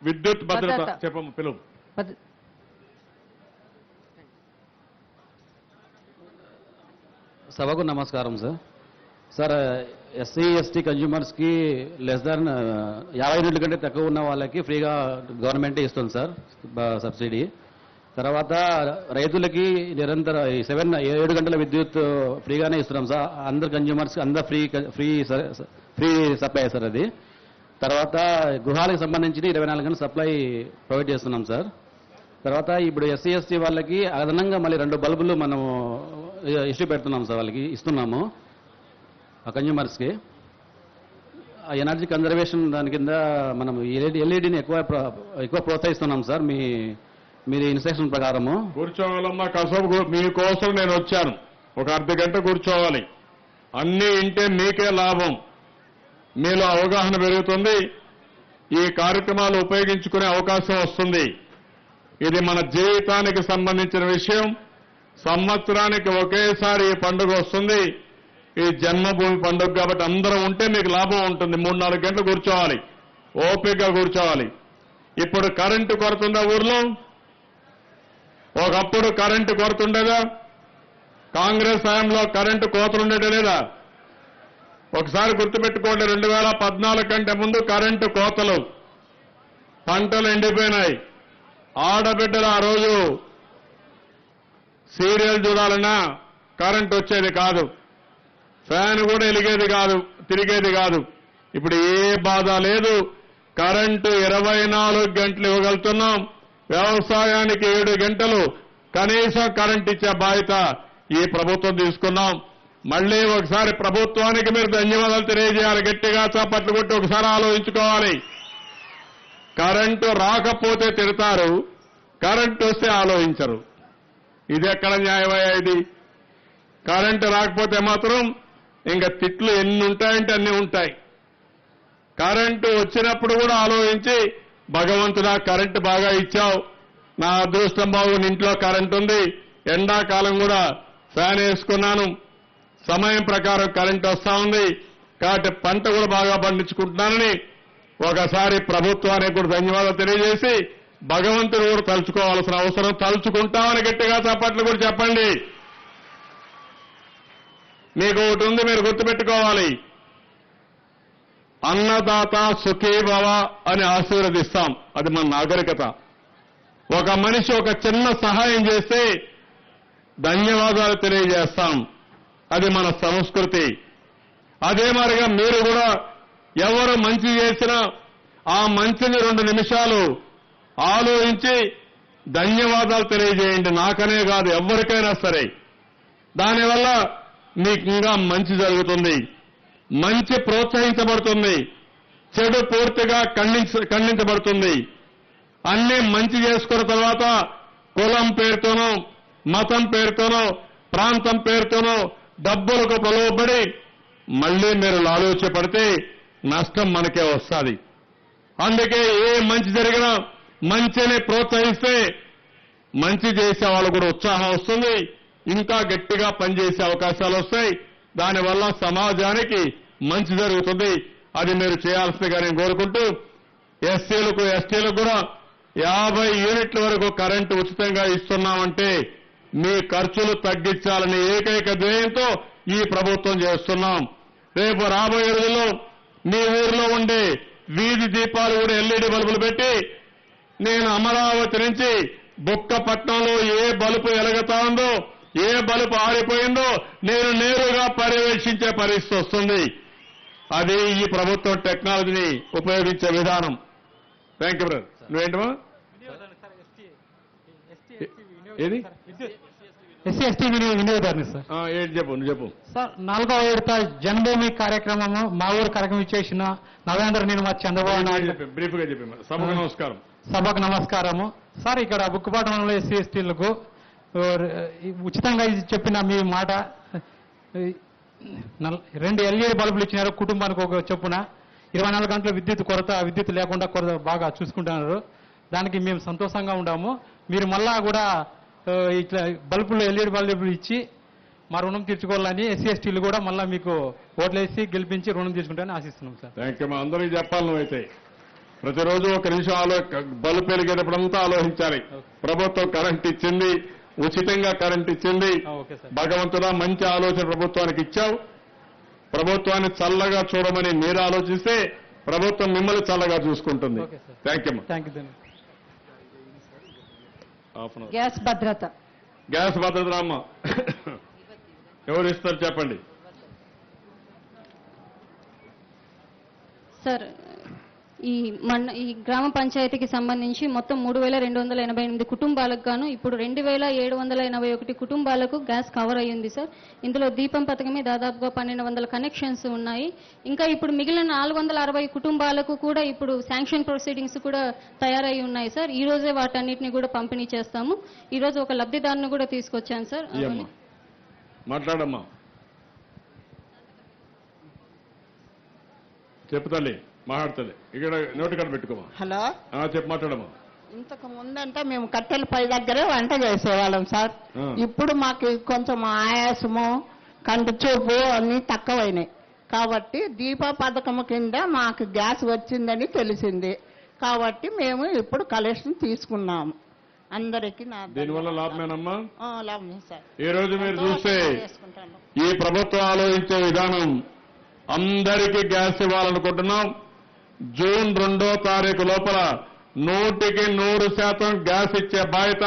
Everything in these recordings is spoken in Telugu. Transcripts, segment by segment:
విద్యుత్ భద్రత చెప్పమ్మ పిలువు. సభకు నమస్కారం సార్. సార్ ఎస్సీ ఎస్టీ కన్జ్యూమర్స్కి లెస్ దాన్ 50 యూనిట్ల కంటే తక్కువ ఉన్న వాళ్ళకి ఫ్రీగా గవర్నమెంటే ఇస్తుంది సార్ సబ్సిడీ. తర్వాత రైతులకి నిరంతర 7 గంటల విద్యుత్ ఫ్రీగానే ఇస్తున్నాం సార్. అందరు కన్జ్యూమర్స్ అందరు ఫ్రీ సప్లై సార్ అది. తర్వాత గృహాలకు సంబంధించి 24 గంటల సప్లై ప్రొవైడ్ చేస్తున్నాం సార్. తర్వాత ఇప్పుడు ఎస్సీ ఎస్టీ వాళ్ళకి అదనంగా మళ్ళీ 2 బల్బులు మనము ఇష్యూ పెడుతున్నాం సార్, వాళ్ళకి ఇస్తున్నాము కన్జ్యూమర్స్కి. ఎనర్జీ కన్జర్వేషన్ దాని కింద మనం ఎల్ఈడిని ఎక్కువ ప్రోత్సహిస్తున్నాం సార్. మీరు ఇన్స్ట్రక్షన్ ప్రకారము కూర్చోవాలమ్మా. కసబు మీకోసం నేను వచ్చాను. ఒక అర్ధ గంట కూర్చోవాలి. అన్నీ వింటే మీకే లాభం, మీలో అవగాహన పెరుగుతుంది, ఈ కార్యక్రమాలు ఉపయోగించుకునే అవకాశం వస్తుంది. ఇది మన జీవితానికి సంబంధించిన విషయం. సంవత్సరానికి ఒకేసారి ఈ పండుగ వస్తుంది, ఈ జన్మభూమి పండుగ. కాబట్టి అందరూ ఉంటే మీకు లాభం ఉంటుంది. 3-4 గంటలు కూర్చోవాలి, ఓపికగా కూర్చోవాలి. ఇప్పుడు కరెంటు కొరత ఉందా ఊర్లో? ఒకప్పుడు కరెంటు కొరత ఉండేదా? కాంగ్రెస్ హయాంలో కరెంటు కోతలు ఉండేదా లేదా? ఒకసారి గుర్తుపెట్టుకోండి, 2014 కంటే ముందు కరెంటు కోతలు, పంటలు ఎండిపోయినాయి. ఆడబిడ్డలు ఆ రోజు సీరియల్ చూడాలన్నా కరెంట్ వచ్చేది కాదు, ఫ్యాన్ కూడా వెలిగేది కాదు, తిరిగేది కాదు. ఇప్పుడు ఏ బాధ లేదు, కరెంటు 24 గంటలు ఇవ్వగలుగుతున్నాం. వ్యవసాయానికి 7 గంటలు కనీసం కరెంట్ ఇచ్చే బాధ్యత ఈ ప్రభుత్వం తీసుకున్నాం. మళ్లీ ఒకసారి ప్రభుత్వానికి మీరు ధన్యవాదాలు తెలియజేయాలి. గట్టిగా చప్పట్లు కొట్టి ఒకసారి ఆలోచించుకోవాలి. కరెంటు రాకపోతే తిడతారు, కరెంటు వస్తే ఆలోచించరు. ఇది ఎక్కడ న్యాయమయ్యా? ఇది కరెంటు రాకపోతే మాత్రం ఇంకా తిట్లు ఎన్ని ఉంటాయంటే అన్ని ఉంటాయి. కరెంటు వచ్చినప్పుడు కూడా ఆలోచించి, భగవంతుడా కరెంటు బాగా ఇచ్చావు, నా అదృష్టం బాగుంది, ఇంట్లో కరెంటు ఉంది, ఎండాకాలం కూడా ఫ్యాన్ వేసుకున్నాను, సమయం ప్రకారం కరెంటు వస్తా ఉంది, కాబట్టి పంట కూడా బాగా పండించుకుంటున్నానని ఒకసారి ప్రభుత్వానికి కూడా ధన్యవాదాలు తెలియజేసి భగవంతుడు కూడా తలుచుకోవాల్సిన అవసరం. తలుచుకుంటామని గట్టిగా చప్పట్లు కూడా చెప్పండి. మీకు ఒకటి ఉంది, మీరు గుర్తుపెట్టుకోవాలి. అన్నదాత సుఖీ భవ అని ఆశీర్వదిస్తాం, అది మన నాగరికత. ఒక మనిషి ఒక చిన్న సహాయం చేస్తే ధన్యవాదాలు తెలియజేస్తాం, అది మన సంస్కృతి. అదే మాదిరిగా మీరు కూడా ఎవరు మంచి చేసినా ఆ మంచిని 2 నిమిషాలు ఆలోచించి ధన్యవాదాలు తెలియజేయండి. నాకనే కాదు, ఎవరికైనా సరే. దానివల్ల మీకు ఇంకా మంచి జరుగుతుంది, మంచి ప్రోత్సహించబడుతుంది, చెడు పూర్తిగా ఖండించబడుతుంది. అన్నీ మంచి చేసుకున్న తర్వాత కులం పేరుతోనో, మతం పేరుతోనో, ప్రాంతం పేరుతోనో డబ్బులకు ప్రలోభపడి మళ్లీ మీరు ఆలోచపడితే నష్టం మనకే వస్తుంది. అందుకే ఏ మంచి జరిగినా మంచిని ప్రోత్సహిస్తే మంచి చేసే వాళ్ళు కూడా ఉత్సాహం వస్తుంది, ఇంకా గట్టిగా పనిచేసే అవకాశాలు వస్తాయి. దానివల్ల సమాజానికి మంచి జరుగుతుంది. అది మీరు చేయాల్సిందిగా నేను కోరుకుంటూ, ఎస్సీలకు ఎస్టీలకు కూడా 50 యూనిట్ల వరకు కరెంటు ఉచితంగా ఇస్తున్నామంటే మీ ఖర్చులు తగ్గించాలని ఏకైక ధ్యేయంతో ఈ ప్రభుత్వం చేస్తున్నాం. రేపు రాబోయే రోజుల్లో మీ ఊరిలో ఉండే వీధి దీపాలు కూడా ఎల్ఈడి బల్బులు పెట్టి, నేను అమరావతి నుంచి బుక్కపట్నంలో ఏ బలుపు ఎలుగుతా ఉందో, ఏ బలుపు ఆరిపోయిందో నేను నేరుగా పర్యవేక్షించే పరిస్థితి వస్తుంది. అది ఈ ప్రభుత్వం టెక్నాలజీని ఉపయోగించే విధానం. Thank you brother. నువ్వేంటమా ఏది ఎస్సీ ఎస్టీ వినియోగదారుని సార్. ఏంటి చెప్పు, నువ్వు చెప్పు సార్. 4వ విడత జన్మభూమి కార్యక్రమము మా ఊరు కార్యక్రమం ఇచ్చేసిన నవేంద్ర నిర్మల్ చంద్రబాబు నాయుడు బ్రీఫ్ గా చెప్పి సభకు నమస్కారం. సభకు నమస్కారము సార్. ఇక్కడ బుక్కుపట్నంలో ఎస్సీ ఎస్టీలకు ఉచితంగా చెప్పిన మీ మాట, 2 ఎల్ఈడి బల్బులు ఇచ్చినారు కుటుంబానికి ఒక చొప్పున. 24 గంటల విద్యుత్ లేకుండా బాగా చూసుకుంటున్నారు. దానికి మేము సంతోషంగా ఉన్నాము. మీరు మళ్ళా కూడా ఇట్లా బల్బులు ఎల్ఈడి బల్బులు ఇచ్చి మా రుణం తీర్చుకోవాలని ఎస్సీ ఎస్టీలు కూడా మళ్ళా మీకు ఓట్లేసి గెలిపించి రుణం తీసుకుంటారని ఆశిస్తున్నాం సార్. Thank you. అందరికీ చెప్పాలి నువ్వైతే. ప్రతిరోజు ఒక నిమిషం బల్బు పెరిగేటప్పుడంతా ఆలోచించాలి. ప్రభుత్వం కరెంట్ ఇచ్చింది, ఉచితంగా కరెంట్ ఇచ్చింది. Okay sir. భగవంతుడా మంచి ఆలోచన ప్రభుత్వానికి ఇచ్చావు. ప్రభుత్వాన్ని చల్లగా చూడమని మీరు ఆలోచిస్తే ప్రభుత్వం మిమ్మల్ని చల్లగా చూసుకుంటుంది. Okay sir. Thank you. Thank you. Gas భద్రత గ్యాస్ భద్రత రామ్మ ఎవరు ఇస్తారు చెప్పండి. సార్ ఈ గ్రామ పంచాయతీకి సంబంధించి మొత్తం 3,288 కుటుంబాలకు గాను ఇప్పుడు 2,781 కుటుంబాలకు గ్యాస్ కవర్ అయ్యింది సార్. ఇందులో దీపం పథకమే దాదాపుగా 1,200 కనెక్షన్స్ ఉన్నాయి. ఇంకా ఇప్పుడు మిగిలిన 460 కుటుంబాలకు కూడా ఇప్పుడు శాంక్షన్ ప్రొసీడింగ్స్ కూడా తయారై ఉన్నాయి సార్. ఈ రోజే వాటన్నిటిని కూడా పంపిణీ చేస్తాము. ఈ రోజు ఒక లబ్ధిదారుని కూడా తీసుకొచ్చాను సార్. మాట్లాడమ్మా, చెప్తాలి మాట్లాడుతుంది. ఇక్కడ నోటి కాడ పెట్టుకోమా. హలో, చెప్పు, మాట్లాడమ్మా. ఇంతకు ముందంటే మేము కట్టెల పై దగ్గరే వంట చేసేవాళ్ళం సార్. ఇప్పుడు మాకు కొంచెం ఆయాసము, కంటి చూపు అన్ని తక్కువైనాయి. కాబట్టి దీప పథకం కింద మాకు గ్యాస్ వచ్చిందని తెలిసింది. కాబట్టి మేము ఇప్పుడు కలెక్షన్ తీసుకున్నాము. అందరికీ దీనివల్ల లాభమేనమ్మా? లాభమే సార్. ఈ రోజు మీరు చూస్తే ఈ ప్రభుత్వం ఆలోచించే విధానం, అందరికీ గ్యాస్ ఇవ్వాలనుకుంటున్నాం. జూన్ 2వ తారీఖు లోపల 100% గ్యాస్ ఇచ్చే బాధ్యత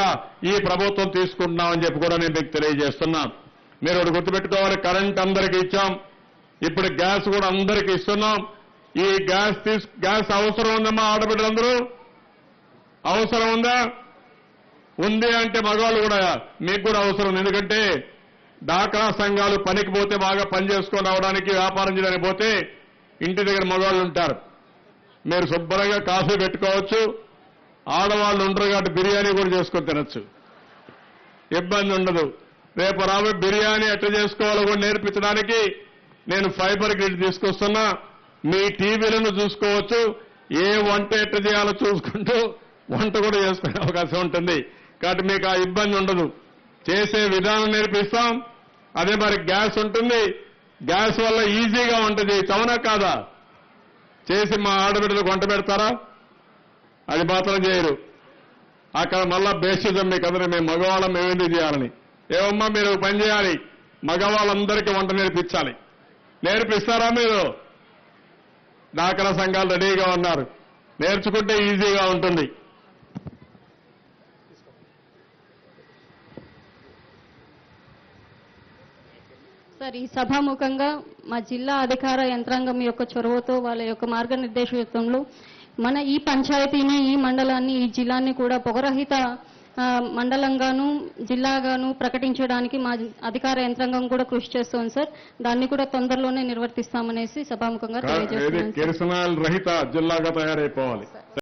ఈ ప్రభుత్వం తీసుకుంటున్నామని చెప్పి కూడా నేను మీకు తెలియజేస్తున్నాను. మీరు ఒకటి గుర్తుపెట్టుకోవాలి, కరెంట్ అందరికీ ఇచ్చాం, ఇప్పుడు గ్యాస్ కూడా అందరికీ ఇస్తున్నాం. ఈ గ్యాస్ అవసరం ఉందమ్మా ఆడబిడ్డలందరూ? అవసరం ఉందా? ఉంది అంటే మగవాళ్ళు కూడా మీకు కూడా అవసరం ఉంది. ఎందుకంటే డాక్రా సంఘాలు పనికి పోతే బాగా పని చేసుకొని రావడానికి, వ్యాపారం చేయడానికి పోతే ఇంటి దగ్గర మగవాళ్ళు ఉంటారు. మీరు శుభ్రంగా కాఫీ పెట్టుకోవచ్చు. ఆడవాళ్ళు ఉండరు కాబట్టి బిర్యానీ కూడా చేసుకొని తినచ్చు, ఇబ్బంది ఉండదు. రేపు రాబోయే బిర్యానీ ఎట్లా చేసుకోవాలో కూడా నేర్పించడానికి నేను ఫైబర్ గ్రిడ్ తీసుకొస్తున్నా. మీ టీవీలను చూసుకోవచ్చు, ఏ వంట ఎట్లా చేయాలో చూసుకుంటూ వంట కూడా చేసుకునే అవకాశం ఉంటుంది. కాబట్టి మీకు ఆ ఇబ్బంది ఉండదు. చేసే విధానం నేర్పిస్తాం. అదే మరి గ్యాస్ ఉంటుంది, గ్యాస్ వల్ల ఈజీగా ఉంటుంది. చవనా కాదా? చేసి మా ఆడబిడ్డలకు వంట పెడతారా? అది మాత్రం చేయరు. అక్కడ మళ్ళా బేసిజం మీకు అందరూ మేము మగవాళ్ళం మేమేందుకు చేయాలని. ఏమమ్మా మీరు పని చేయాలి, మగవాళ్ళందరికీ వంట నేర్పించాలి. నేర్పిస్తారా మీరు? డాక్రా సంఘాలు రెడీగా ఉన్నారు, నేర్చుకుంటే ఈజీగా ఉంటుంది. సార్, ఈ సభాముఖంగా మా జిల్లా అధికార యంత్రాంగం యొక్క చొరవతో, వాళ్ళ యొక్క మార్గనిర్దేశకత్వంలో మన ఈ పంచాయతీని, ఈ మండలాన్ని, ఈ జిల్లాని కూడా పొగరహిత మండలంగాను జిల్లాగాను ప్రకటించడానికి మా అధికార యంత్రాంగం కూడా కృషి చేస్తోంది సార్. దాన్ని కూడా తొందరలోనే నిర్వర్తిస్తామనేసి సభాముఖంగా తెలియజేస్తున్నాను. కిరసనాయిల్ రహిత జిల్లాగా తయారైపోవాలి.